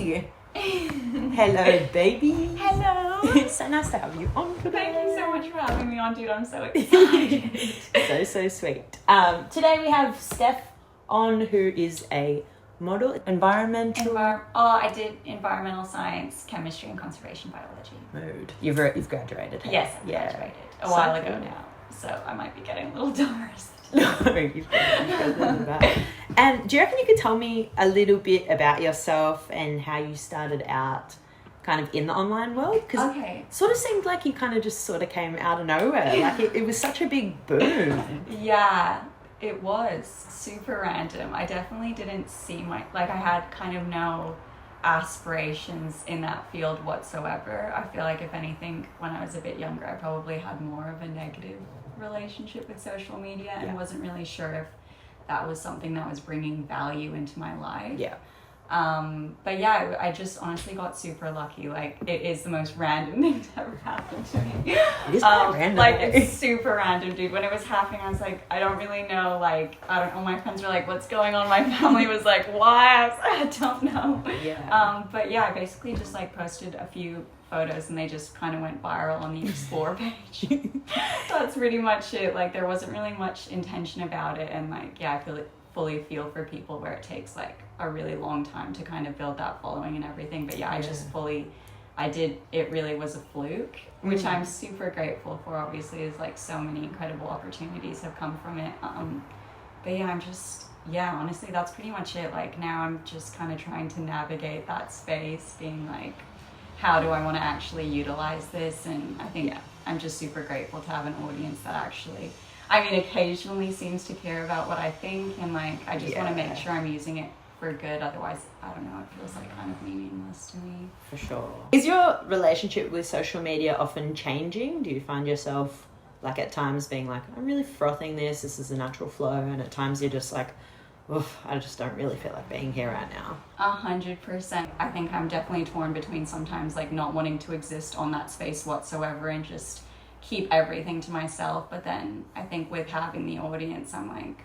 Hey! Hello, baby. Hello. It's so nice to have you on today. Thank you so much for having me on, dude. I'm so excited. So sweet. Today we have Steph on, who is a model, environmental I did environmental science, chemistry, and conservation biology. mode. You've graduated. Hey? Yes, I graduated a while ago now, so I might be getting a little embarrassed. No, you've graduated that. And do you reckon you could tell me a little bit about yourself and how you started out kind of in the online world? Because it sort of seemed like you kind of just sort of came out of nowhere. Like it was such a big boom. Yeah, it was super random. I definitely didn't see I had kind of no aspirations in that field whatsoever. I feel like if anything, when I was a bit younger, I probably had more of a negative relationship with social media and wasn't really sure if that was something that was bringing value into my life. But yeah, I just honestly got super lucky. Like, it is the most random thing to ever happen to me. It is quite random. Like, it's super random, dude. When it was happening, I was like, I don't really know. Like, I don't know. My friends were like, what's going on? My family was like, why? I was like, I don't know. But yeah, I basically just like posted a few photos and they just kind of went viral on the Explore page. That's pretty much it. Like, there wasn't really much intention about it. And like, yeah, I fully feel for people where it takes like a really long time to kind of build that following and everything. But yeah, it really was a fluke, which I'm super grateful for. Obviously, is like so many incredible opportunities have come from it. But yeah, honestly, that's pretty much it. Like, now I'm just kind of trying to navigate that space, being like, how do I want to actually utilize this? And I think I'm just super grateful to have an audience that actually, occasionally seems to care about what I think, and like, I just want to make sure I'm using it for good. Otherwise, I don't know, it feels like kind of meaningless to me. For sure. Is your relationship with social media often changing? Do you find yourself like at times being like, I'm really frothing this is a natural flow, and at times you're just like, oof, I just don't really feel like being here right now? 100%. I think I'm definitely torn between sometimes like not wanting to exist on that space whatsoever and just keep everything to myself. But then I think with having the audience, I'm like,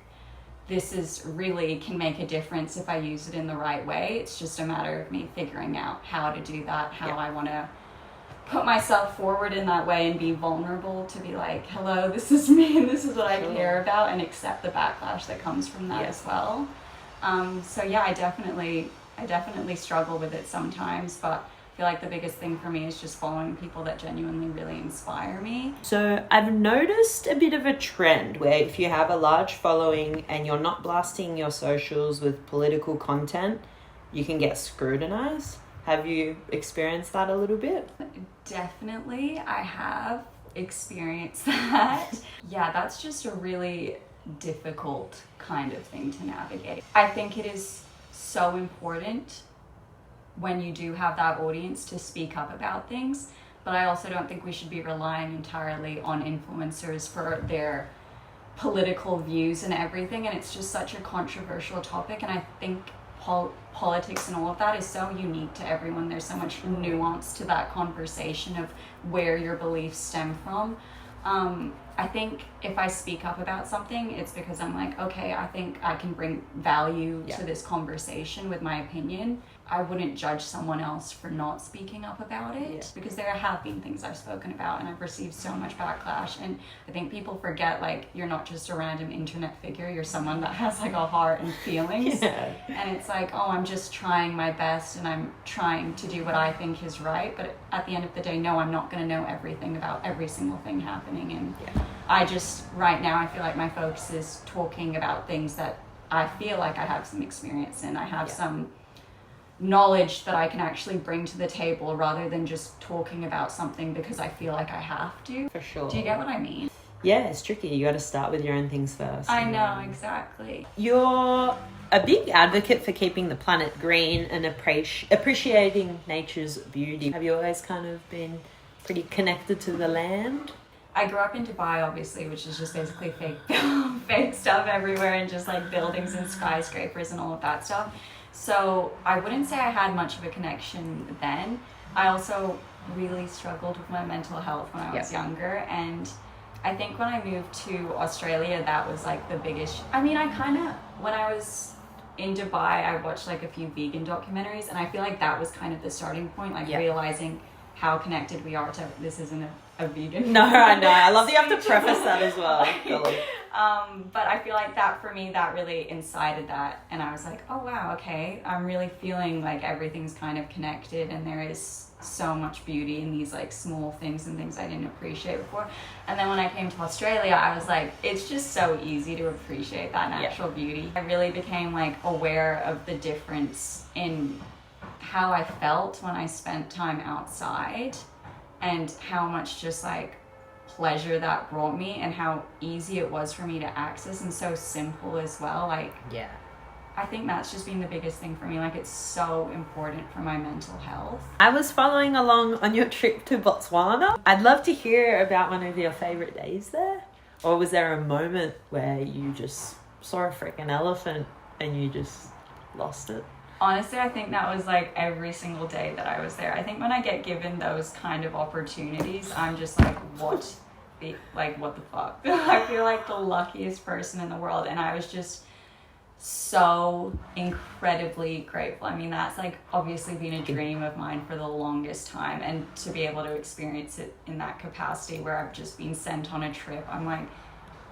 this is really can make a difference if I use it in the right way. It's just a matter of me figuring out how to do that, how I want to put myself forward in that way and be vulnerable to be like, hello, this is me and this is what I care about, and accept the backlash that comes from that as well. So yeah, I definitely struggle with it sometimes, but I feel like the biggest thing for me is just following people that genuinely really inspire me. So I've noticed a bit of a trend where if you have a large following and you're not blasting your socials with political content, you can get scrutinized. Have you experienced that a little bit? Definitely, I have experienced that. Yeah, that's just a really difficult kind of thing to navigate. I think it is so important when you do have that audience to speak up about things, but I also don't think we should be relying entirely on influencers for their political views and everything, and it's just such a controversial topic, and I think politics and all of that is so unique to everyone. There's so much nuance to that conversation of where your beliefs stem from. I think if I speak up about something, it's because I'm like, okay, I think I can bring value to this conversation with my opinion. I wouldn't judge someone else for not speaking up about it, because there have been things I've spoken about and I've received so much backlash. And I think people forget, like, you're not just a random internet figure, you're someone that has like a heart and feelings. And it's like, oh, I'm just trying my best and I'm trying to do what I think is right. But at the end of the day, no, I'm not going to know everything about every single thing happening. And I just, right now, I feel like my focus is talking about things that I feel like I have some experience in. I have some knowledge that I can actually bring to the table, rather than just talking about something because I feel like I have to. For sure. Do you get what I mean? Yeah, it's tricky. You got to start with your own things first. I know, exactly. You're a big advocate for keeping the planet green and appreciating nature's beauty. Have you always kind of been pretty connected to the land? I grew up in Dubai, obviously, which is just basically fake stuff everywhere, and just like buildings and skyscrapers and all of that stuff. So I wouldn't say I had much of a connection then. I also really struggled with my mental health when I was younger, and I think when I moved to Australia, that was like the biggest. I mean, when I was in Dubai, I watched like a few vegan documentaries, and I feel like that was kind of the starting point, like realizing how connected we are to, this isn't a vegan. No, I know. I love that you have to preface that as well. But I feel like that for me, that really incited that. And I was like, oh wow, okay. I'm really feeling like everything's kind of connected, and there is so much beauty in these like small things and things I didn't appreciate before. And then when I came to Australia, I was like, it's just so easy to appreciate that natural beauty. I really became like aware of the difference in how I felt when I spent time outside, and how much just like pleasure that brought me, and how easy it was for me to access, and so simple as well. Like, I think that's just been the biggest thing for me. Like, it's so important for my mental health. I was following along on your trip to Botswana. I'd love to hear about one of your favorite days there. Or was there a moment where you just saw a freaking elephant and you just lost it? Honestly, I think that was like every single day that I was there. I think when I get given those kind of opportunities, I'm just like, what the fuck? I feel like the luckiest person in the world. And I was just so incredibly grateful. I mean, that's like obviously been a dream of mine for the longest time, and to be able to experience it in that capacity where I've just been sent on a trip, I'm like,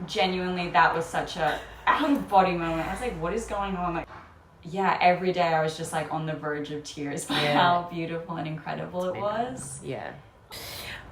genuinely, that was such a out of body moment. I was like, what is going on? Like, yeah, every day I was just like on the verge of tears by how beautiful and incredible it was. Yeah.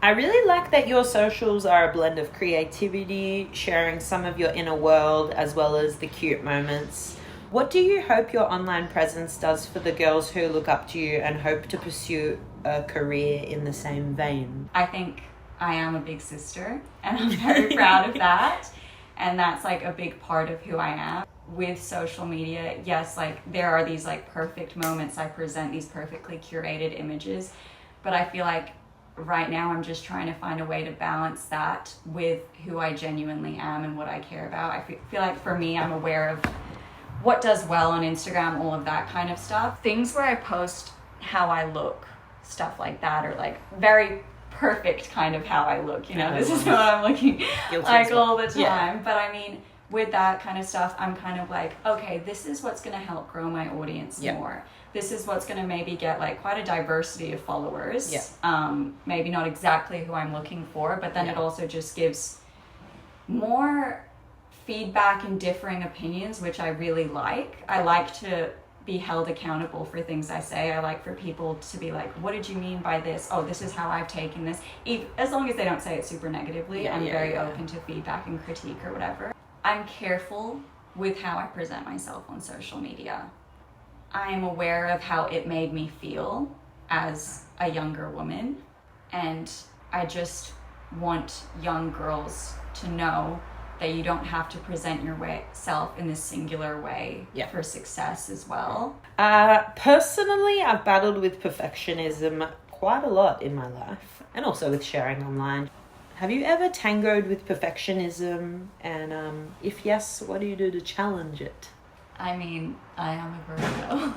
I really like that your socials are a blend of creativity, sharing some of your inner world, as well as the cute moments. What do you hope your online presence does for the girls who look up to you and hope to pursue a career in the same vein? I think I am a big sister, and I'm very proud of that. And that's like a big part of who I am. With social media, yes, like there are these like perfect moments. I present these perfectly curated images, but I feel like right now I'm just trying to find a way to balance that with who I genuinely am and what I care about. I feel like for me, I'm aware of what does well on Instagram, all of that kind of stuff. Things where I post how I look, stuff like that, or like very perfect kind of how I look, you know, this is what I'm looking like all the time. But I mean, with that kind of stuff, I'm kind of like, okay, this is what's going to help grow my audience more. This is what's going to maybe get like quite a diversity of followers. Maybe not exactly who I'm looking for, but then it also just gives more feedback and differing opinions, which I really like. I like to be held accountable for things I say. I like for people to be like, what did you mean by this? Oh, this is how I've taken this. As long as they don't say it super negatively, I'm very open to feedback and critique or whatever. I'm careful with how I present myself on social media. I am aware of how it made me feel as a younger woman, and I just want young girls to know that you don't have to present yourself in this singular way for success as well. Personally, I've battled with perfectionism quite a lot in my life, and also with sharing online. Have you ever tangoed with perfectionism? And if yes, what do you do to challenge it? I mean, I am a Virgo.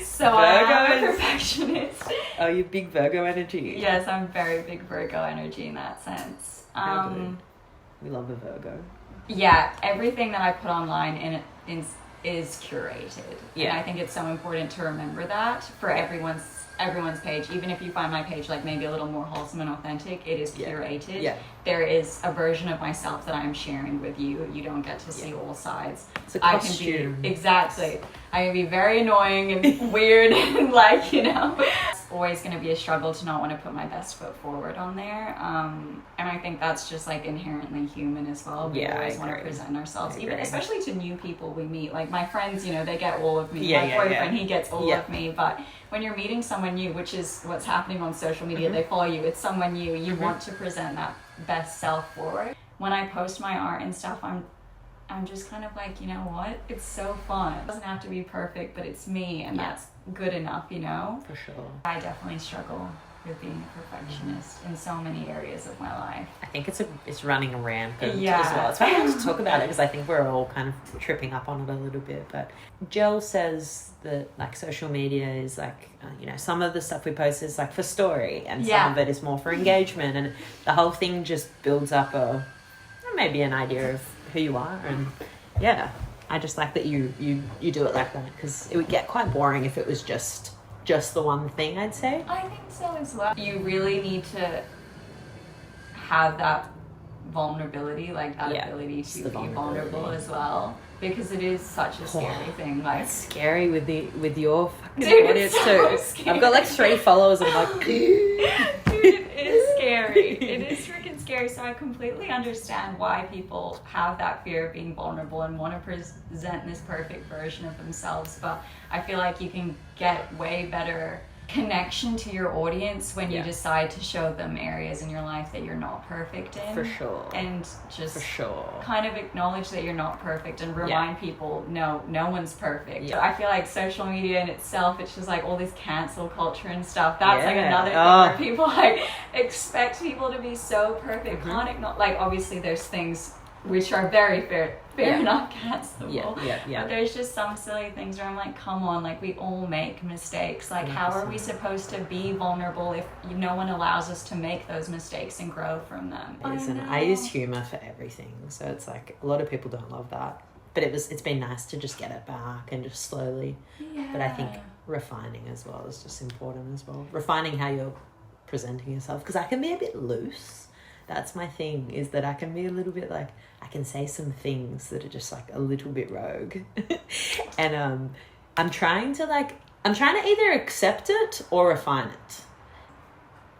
So I'm a perfectionist. Oh, you big Virgo energy? Yes, I'm very big Virgo energy in that sense. We love a Virgo. Yeah, everything that I put online is curated. And I think it's so important to remember that for everyone's page. Even if you find my page like maybe a little more wholesome and authentic, it is curated. There is a version of myself that I'm sharing with you. You don't get to see all sides. It's a costume. I can be very annoying and weird and like, you know, it's always going to be a struggle to not want to put my best foot forward on there. And I think that's just like inherently human as well. We always want to present ourselves, even especially to new people we meet. Like my friends, you know, they get all of me. My boyfriend, he gets all of me. But when you're meeting someone new, which is what's happening on social media, they follow you, it's someone new, you want to present that best self forward. When I post my art and stuff, I'm just kind of like, you know what? It's so fun. It doesn't have to be perfect, but it's me, and that's good enough, you know? For sure. I definitely struggle with being a perfectionist in so many areas of my life. I think it's running rampant as well. It's funny to talk about it because I think we're all kind of tripping up on it a little bit. But Jill says that like social media is like, you know, some of the stuff we post is like for story, and some of it is more for engagement, and the whole thing just builds up maybe an idea of who you are. And I just like that you do it like that, because it would get quite boring if it was just the one thing, I'd say. I think so as well. You really need to have that vulnerability, like that ability to be vulnerable as well, because it is such a scary thing. Like, it's scary with your fucking audience so too. Scary. I've got like 3 followers. I'm like, dude, it is scary. It is freaking scary. So I completely understand why people have that fear of being vulnerable and want to present this perfect version of themselves. But I feel like you can get way better connection to your audience when you decide to show them areas in your life that you're not perfect in. For sure. And just for sure. kind of acknowledge that you're not perfect and remind people, no one's perfect. Yeah. I feel like social media in itself, it's just like all this cancel culture and stuff. That's like another thing where people like expect people to be so perfect. Can't like, obviously there's things which are very fair enough cancelable. But there's just some silly things where I'm like, come on, like we all make mistakes. Like 100%. How are we supposed to be vulnerable if no one allows us to make those mistakes and grow from them? I use humor for everything, so it's like a lot of people don't love that. But it's been nice to just get it back and just slowly. Yeah. But I think refining as well is just important as well. Refining how you're presenting yourself, because I can be a bit loose. That's my thing, is that I can be a little bit like, I can say some things that are just like a little bit rogue. And I'm trying to either accept it or refine it.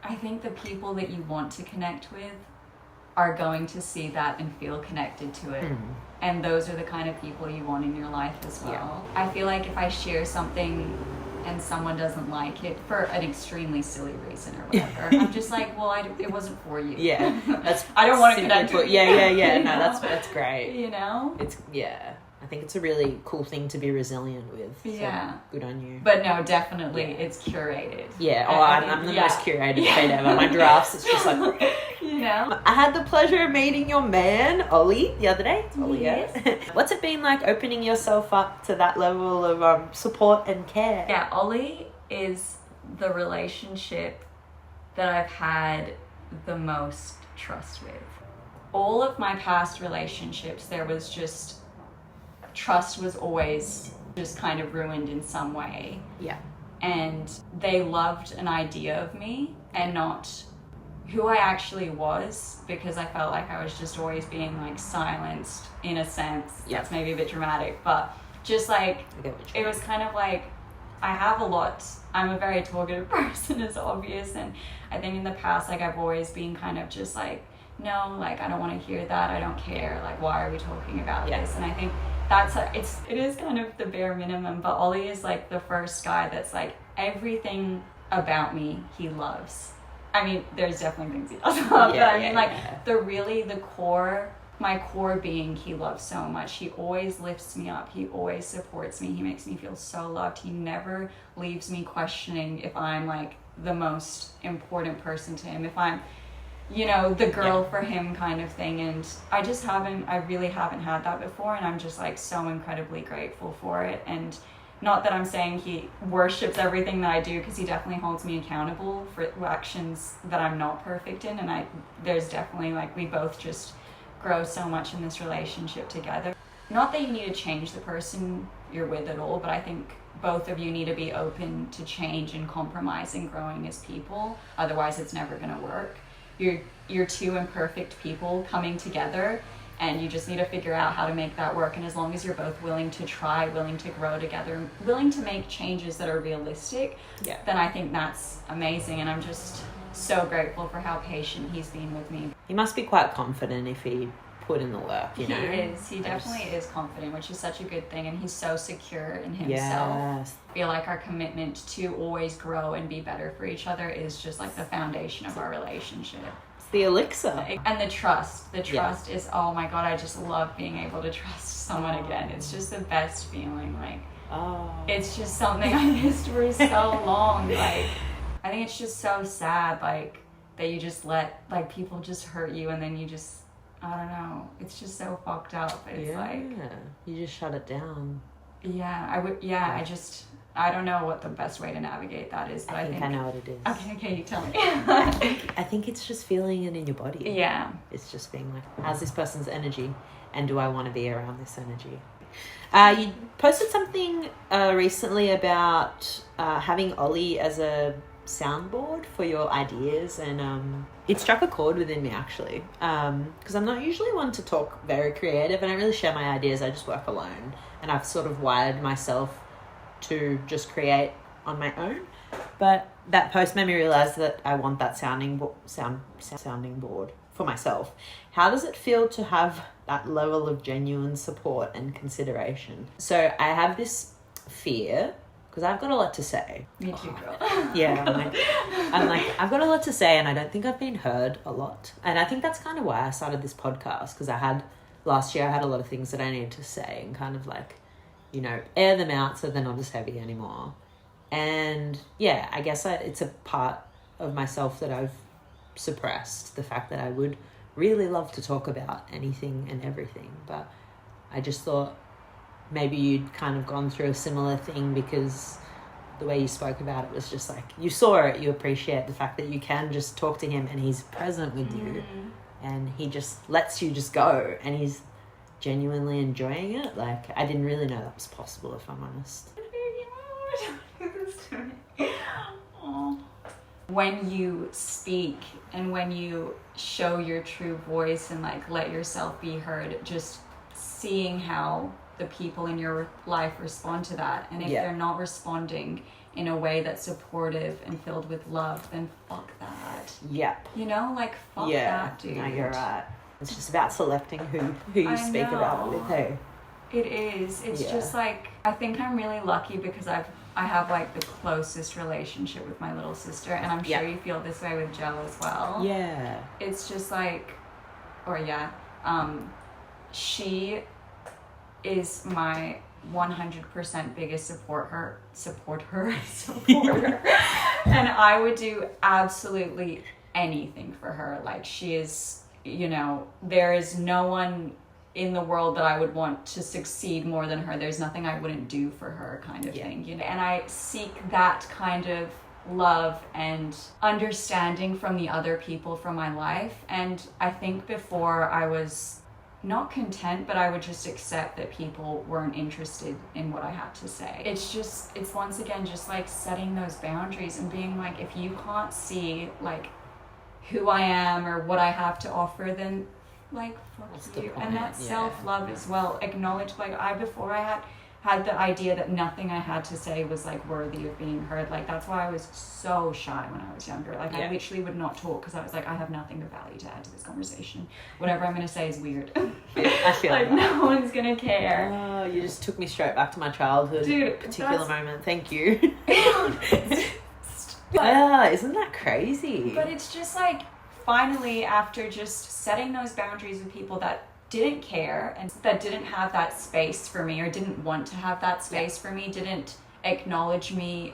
I think the people that you want to connect with are going to see that and feel connected to it. And those are the kind of people you want in your life as well. I feel like if I share something and someone doesn't like it for an extremely silly reason or whatever, I'm just like, well, it wasn't for you. Yeah, that's I don't want to connect with you. Yeah. No, that's great. You know, I think it's a really cool thing to be resilient with. So good on you. But no, definitely, it's curated. Yeah. I'm the most curated feed ever. My drafts, it's just like, you know. I had the pleasure of meeting your man, Ollie, the other day. Yes. What's it been like opening yourself up to that level of support and care? Yeah, Ollie is the relationship that I've had the most trust with. All of my past relationships, there was just trust was always just kind of ruined in some way. Yeah. And they loved an idea of me and not who I actually was, because I felt like I was just always being like silenced in a sense. Yeah. That's maybe a bit dramatic, but just like it was kind of like I have a lot. I'm a very talkative person, it's obvious, and I think in the past, like I've always been kind of just like, no, like I don't want to hear that, I don't care, like why are we talking about this? And I think it is kind of the bare minimum, but Ollie is like the first guy that's like everything about me he loves. I mean, there's definitely things he doesn't love, but I mean the core, my core being he loves so much. He always lifts me up, he always supports me, he makes me feel so loved. He never leaves me questioning if I'm like the most important person to him, if I'm, you know, the girl for him kind of thing. And I really haven't had that before, and I'm just like so incredibly grateful for it. And not that I'm saying he worships everything that I do, because he definitely holds me accountable for actions that I'm not perfect in, and there's definitely like we both just grow so much in this relationship together. Not that you need to change the person you're with at all, but I think both of you need to be open to change and compromise and growing as people, otherwise it's never going to work. You're two imperfect people coming together, and you just need to figure out how to make that work. And as long as you're both willing to try, willing to grow together, willing to make changes that are realistic, then I think that's amazing. And I'm just so grateful for how patient he's been with me. He must be quite confident if he put in the work, you know? He is. He definitely is confident, which is such a good thing. And he's so secure in himself. Yes. I feel like our commitment to always grow and be better for each other is just like the foundation of our relationship. It's the elixir. And the trust. The trust is, oh my God, I just love being able to trust someone again. It's just the best feeling. Like, it's just something I missed for so long. Like, I think it's just so sad, like, that you just let, like, people just hurt you, and then you just, I don't know. It's just so fucked up. It's like, you just shut it down. I don't know what the best way to navigate that is, but I think I know what it is. Okay, you tell me. I think it's just feeling it in your body. Yeah. It's just being like, how's this person's energy, and do I want to be around this energy? You posted something recently about having Ollie as a soundboard for your ideas, and it struck a chord within me, actually, because I'm not usually one to talk very creative. I don't really share my ideas. I just work alone, and I've sort of wired myself to just create on my own. But that post made me realize that I want that sounding board for myself. How does it feel to have that level of genuine support and consideration? So I have this fear, because I've got a lot to say. Me too, girl. Yeah, I'm like, I've got a lot to say, and I don't think I've been heard a lot. And I think that's kind of why I started this podcast, because last year I had a lot of things that I needed to say and kind of like, you know, air them out so they're not as heavy anymore. And yeah, I guess it's a part of myself that I've suppressed, the fact that I would really love to talk about anything and everything. But I just thought maybe you'd kind of gone through a similar thing, because the way you spoke about it was just like, you saw it, you appreciate the fact that you can just talk to him and he's present with you, and he just lets you just go, and he's genuinely enjoying it. Like, I didn't really know that was possible, if I'm honest. When you speak and when you show your true voice and like let yourself be heard, just seeing how the people in your life respond to that, and if they're not responding in a way that's supportive and filled with love, then fuck that. Yep. You know, like, fuck that, dude. No, you're right. It's just about selecting who you speak about it with. Hey, it is. It's just like, I think I'm really lucky because I have like the closest relationship with my little sister, and I'm sure you feel this way with Joe as well. Yeah. It's just like, she is my 100% biggest supporter. And I would do absolutely anything for her. Like, she is, you know, there is no one in the world that I would want to succeed more than her. There's nothing I wouldn't do for her, kind of thing, you know. And I seek that kind of love and understanding from the other people from my life. And I think before I was not content, but I would just accept that people weren't interested in what I had to say. It's once again just like setting those boundaries and being like, if you can't see like who I am or what I have to offer, then like, fuck you. And that's self-love as well. Acknowledge, like, before I had the idea that nothing I had to say was like worthy of being heard. Like, that's why I was so shy when I was younger. Like, I literally would not talk because I was like, I have nothing of value to add to this conversation. Whatever I'm going to say is weird. I feel like no one's going to care. Oh, you just took me straight back to my childhood. Dude, particular moment. Thank you. Isn't that crazy? But it's just like, finally, after just setting those boundaries with people that didn't care and that didn't have that space for me or didn't want to have that space for me, didn't acknowledge me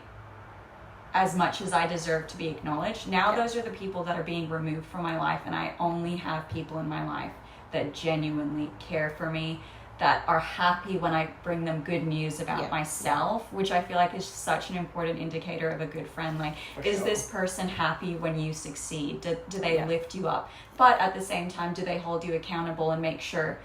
as much as I deserve to be acknowledged. Now those are the people that are being removed from my life, and I only have people in my life that genuinely care for me, that are happy when I bring them good news about myself, which I feel like is such an important indicator of a good friend. Like, is this person happy when you succeed? Do they lift you up? But at the same time, do they hold you accountable and make sure,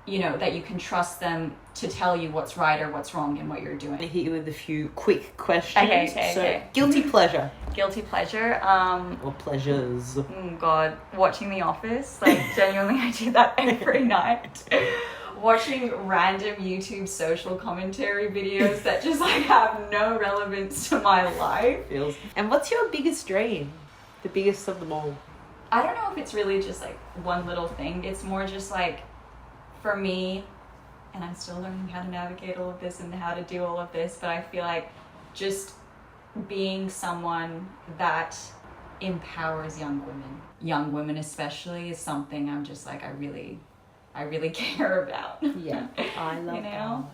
you know, that you can trust them to tell you what's right or what's wrong in what you're doing? I hit you with a few quick questions. Okay. Guilty pleasure. Guilty pleasure. Or pleasures. Oh God, watching The Office. Like, genuinely, I do that every night. Watching random YouTube social commentary videos that just like have no relevance to my life. And what's your biggest dream? The biggest of them all? I don't know if it's really just like one little thing. It's more just like, for me, and I'm still learning how to navigate all of this and how to do all of this, but I feel like just being someone that empowers young women especially, is something I'm just like, I really care about. Yeah, I love you know?